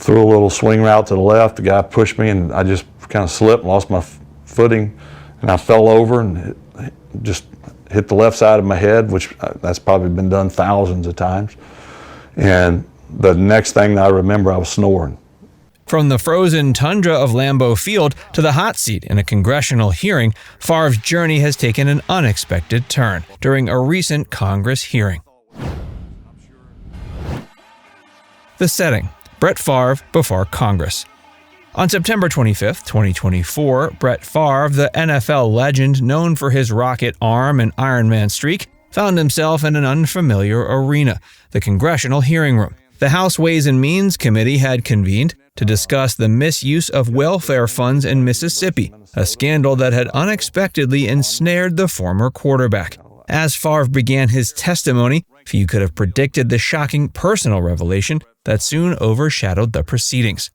threw a little swing route to the left. The guy pushed me, and I just kind of slipped and lost my footing, and I fell over and just hit the left side of my head, which that's probably been done thousands of times. And the next thing I remember, I was snoring. From the frozen tundra of Lambeau Field to the hot seat in a congressional hearing, Favre's journey has taken an unexpected turn during a recent Congress hearing. The setting: Brett Favre before Congress. On September 25, 2024, Brett Favre, the NFL legend known for his rocket arm and Iron Man streak, found himself in an unfamiliar arena, the congressional hearing room. The House Ways and Means Committee had convened to discuss the misuse of welfare funds in Mississippi, a scandal that had unexpectedly ensnared the former quarterback. As Favre began his testimony, few could have predicted the shocking personal revelation that soon overshadowed the proceedings.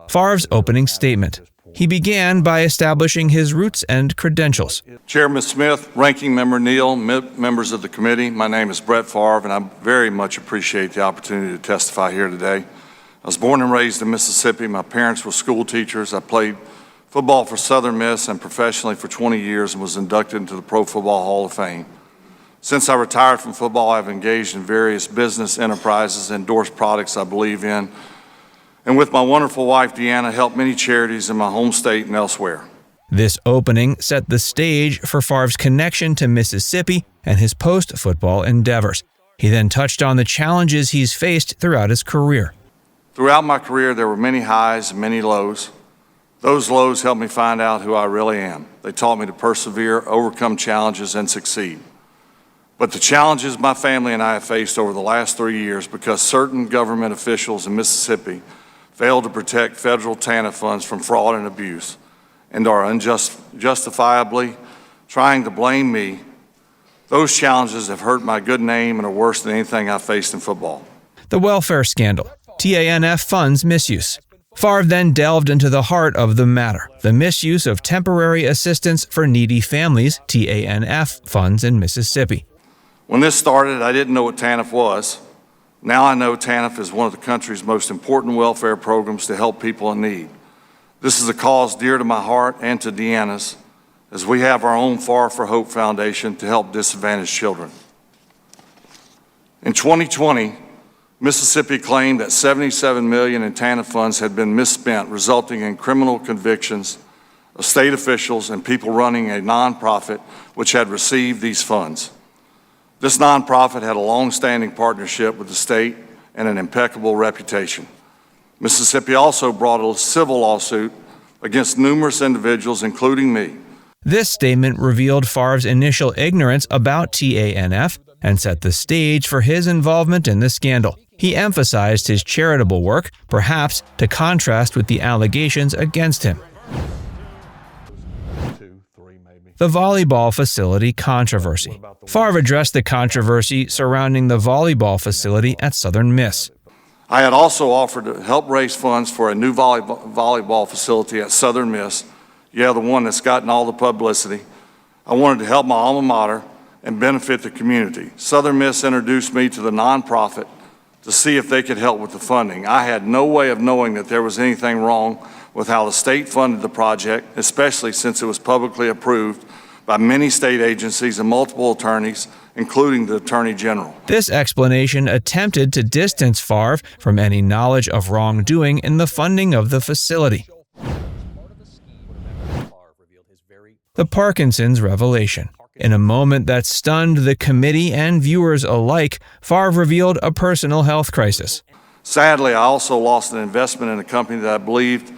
Favre's opening statement. He began by establishing his roots and credentials. Chairman Smith, Ranking Member Neal, members of the committee, my name is Brett Favre, and I very much appreciate the opportunity to testify here today. I was born and raised in Mississippi. My parents were school teachers. I played football for Southern Miss and professionally for 20 years and was inducted into the Pro Football Hall of Fame. Since I retired from football, I've engaged in various business enterprises, endorsed products I believe in, and with my wonderful wife, Deanna, helped many charities in my home state and elsewhere. This opening set the stage for Favre's connection to Mississippi and his post-football endeavors. He then touched on the challenges he's faced throughout his career. Throughout my career, there were many highs and many lows. Those lows helped me find out who I really am. They taught me to persevere, overcome challenges, and succeed. But the challenges my family and I have faced over the last 3 years because certain government officials in Mississippi failed to protect federal TANF funds from fraud and abuse and are unjustifiably trying to blame me, those challenges have hurt my good name and are worse than anything I've faced in football. The welfare scandal, TANF funds misuse. Favre then delved into the heart of the matter, the misuse of temporary assistance for needy families, TANF funds in Mississippi. When this started, I didn't know what TANF was. Now I know TANF is one of the country's most important welfare programs to help people in need. This is a cause dear to my heart and to Deanna's, as we have our own Far for Hope Foundation to help disadvantaged children. In 2020, Mississippi claimed that $77 million in TANF funds had been misspent, resulting in criminal convictions of state officials and people running a nonprofit which had received these funds. This nonprofit had a long-standing partnership with the state and an impeccable reputation. Mississippi also brought a civil lawsuit against numerous individuals, including me. This statement revealed Favre's initial ignorance about TANF and set the stage for his involvement in the scandal. He emphasized his charitable work, perhaps to contrast with the allegations against him. The volleyball facility controversy. Favre addressed the controversy surrounding the volleyball facility at Southern Miss. I had also offered to help raise funds for a new volleyball facility at Southern Miss, the one that's gotten all the publicity. I wanted to help my alma mater and benefit the community. Southern Miss introduced me to the nonprofit to see if they could help with the funding. I had no way of knowing that there was anything wrong with how the state funded the project, especially since it was publicly approved by many state agencies and multiple attorneys, including the Attorney General. This explanation attempted to distance Favre from any knowledge of wrongdoing in the funding of the facility. The Parkinson's revelation. In a moment that stunned the committee and viewers alike, Favre revealed a personal health crisis. Sadly, I also lost an investment in a company that I believed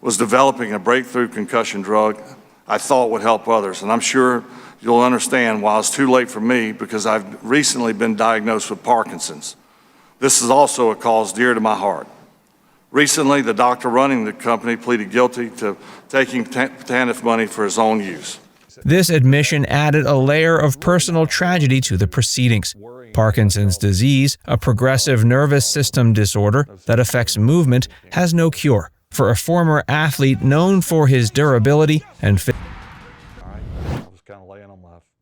was developing a breakthrough concussion drug I thought would help others. And I'm sure you'll understand why it's too late for me, because I've recently been diagnosed with Parkinson's. This is also a cause dear to my heart. Recently, the doctor running the company pleaded guilty to taking TANF money for his own use. This admission added a layer of personal tragedy to the proceedings. Parkinson's disease, a progressive nervous system disorder that affects movement, has no cure. For a former athlete known for his durability and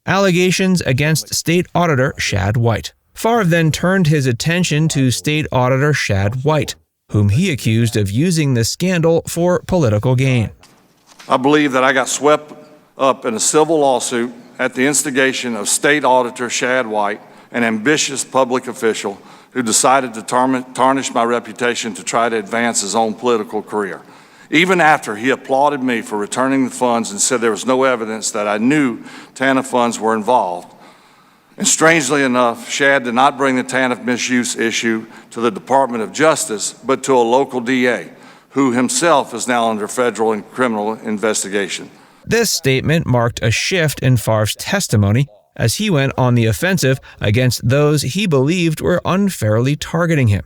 allegations against State Auditor Shad. Favre then turned his attention to State Auditor Shad, whom he accused of using the scandal for political gain. I believe that I got swept up in a civil lawsuit at the instigation of State Auditor Shad, an ambitious public official who decided to tarnish my reputation to try to advance his own political career. Even after he applauded me for returning the funds and said there was no evidence that I knew TANF funds were involved. And strangely enough, Shad did not bring the TANF misuse issue to the Department of Justice, but to a local DA, who himself is now under federal and criminal investigation. This statement marked a shift in Favre's testimony as he went on the offensive against those he believed were unfairly targeting him.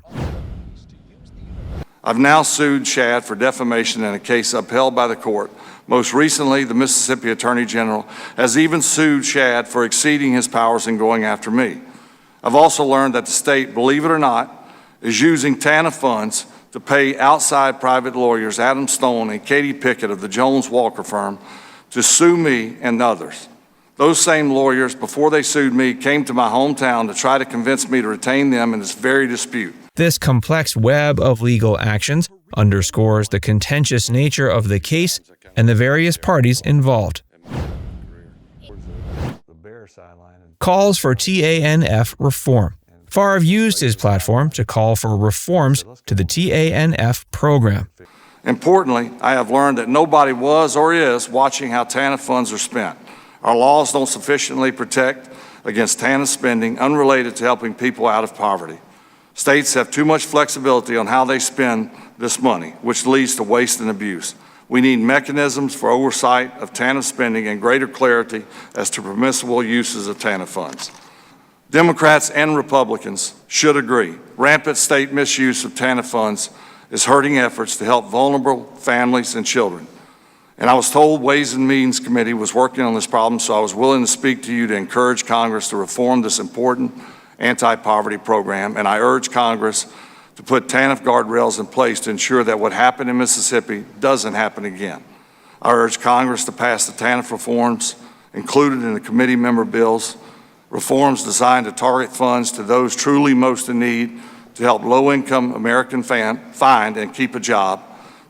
I've now sued Shad for defamation in a case upheld by the court. Most recently, the Mississippi Attorney General has even sued Shad for exceeding his powers in going after me. I've also learned that the state, believe it or not, is using TANF funds to pay outside private lawyers Adam Stone and Katie Pickett of the Jones Walker firm to sue me and others. Those same lawyers, before they sued me, came to my hometown to try to convince me to retain them in this very dispute. This complex web of legal actions underscores the contentious nature of the case and the various parties involved. Calls for TANF reform. Favre used his platform to call for reforms to the TANF program. Importantly, I have learned that nobody was or is watching how TANF funds are spent. Our laws don't sufficiently protect against TANF spending unrelated to helping people out of poverty. States have too much flexibility on how they spend this money, which leads to waste and abuse. We need mechanisms for oversight of TANF spending and greater clarity as to permissible uses of TANF funds. Democrats and Republicans should agree. Rampant state misuse of TANF funds is hurting efforts to help vulnerable families and children. And I was told Ways and Means Committee was working on this problem, so I was willing to speak to you to encourage Congress to reform this important anti-poverty program, and I urge Congress to put TANF guardrails in place to ensure that what happened in Mississippi doesn't happen again. I urge Congress to pass the TANF reforms included in the committee member bills, reforms designed to target funds to those truly most in need, to help low-income American find and keep a job,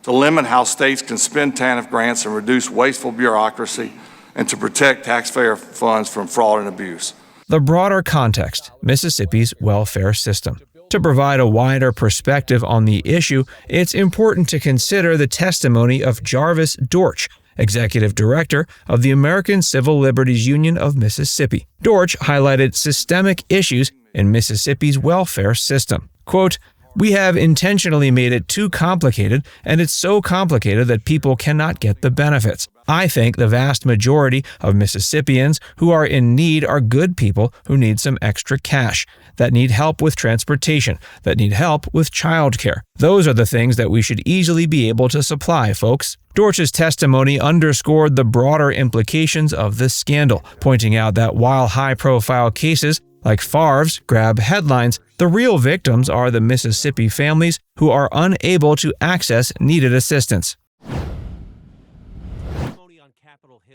to limit how states can spend TANF grants and reduce wasteful bureaucracy, and to protect taxpayer funds from fraud and abuse. The broader context, Mississippi's welfare system. To provide a wider perspective on the issue, it's important to consider the testimony of Jarvis Dortch, Executive Director of the American Civil Liberties Union of Mississippi. Dortch highlighted systemic issues in Mississippi's welfare system. Quote, "We have intentionally made it too complicated, and it's so complicated that people cannot get the benefits. I think the vast majority of Mississippians who are in need are good people who need some extra cash, that need help with transportation, that need help with childcare. Those are the things that we should easily be able to supply, folks." Dortch's testimony underscored the broader implications of the scandal, pointing out that while high-profile cases like Favre's grab headlines, the real victims are the Mississippi families who are unable to access needed assistance.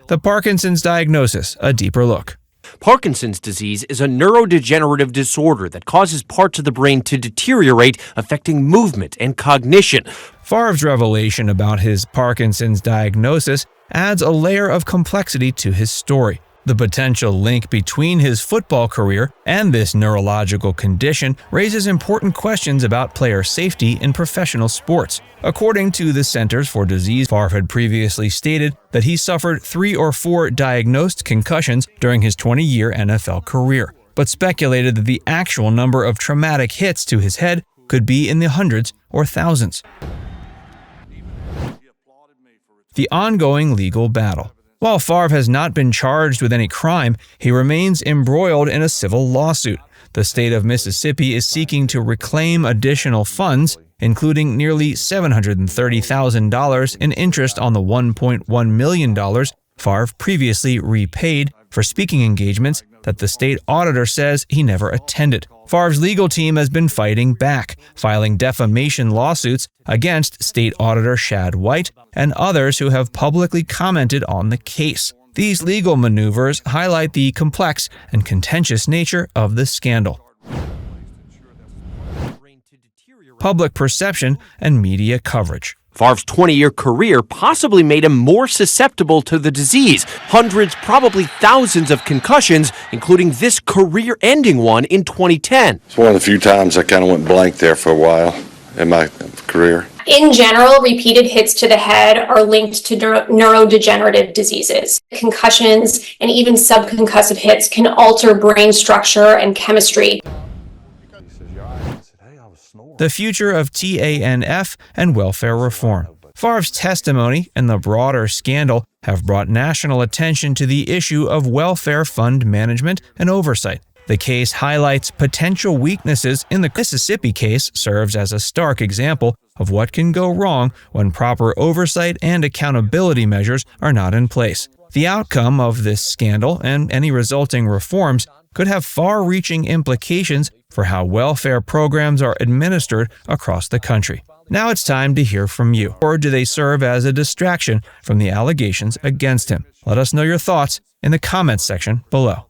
The Parkinson's diagnosis, a deeper look. Parkinson's disease is a neurodegenerative disorder that causes parts of the brain to deteriorate, affecting movement and cognition. Favre's revelation about his Parkinson's diagnosis adds a layer of complexity to his story. The potential link between his football career and this neurological condition raises important questions about player safety in professional sports. According to the Centers for Disease, Favre had previously stated that he suffered 3 or 4 diagnosed concussions during his 20-year NFL career, but speculated that the actual number of traumatic hits to his head could be in the hundreds or thousands. The ongoing legal battle. While Favre has not been charged with any crime, he remains embroiled in a civil lawsuit. The state of Mississippi is seeking to reclaim additional funds, including nearly $730,000 in interest on the $1.1 million Favre previously repaid for speaking engagements that the state auditor says he never attended. Favre's legal team has been fighting back, filing defamation lawsuits against State Auditor Shad and others who have publicly commented on the case. These legal maneuvers highlight the complex and contentious nature of the scandal. public perception, and media coverage. Favre's 20-year career possibly made him more susceptible to the disease. Hundreds, probably thousands of concussions, including this career-ending one in 2010. It's one of the few times I kind of went blank there for a while in my career. In general, repeated hits to the head are linked to neurodegenerative diseases. Concussions and even subconcussive hits can alter brain structure and chemistry. The future of TANF and welfare reform. Favre's testimony and the broader scandal have brought national attention to the issue of welfare fund management and oversight. The case highlights potential weaknesses in the Mississippi case, serves as a stark example of what can go wrong when proper oversight and accountability measures are not in place. The outcome of this scandal and any resulting reforms could have far-reaching implications for how welfare programs are administered across the country. Now it's time to hear from you. Or do they serve as a distraction from the allegations against him? Let us know your thoughts in the comments section below.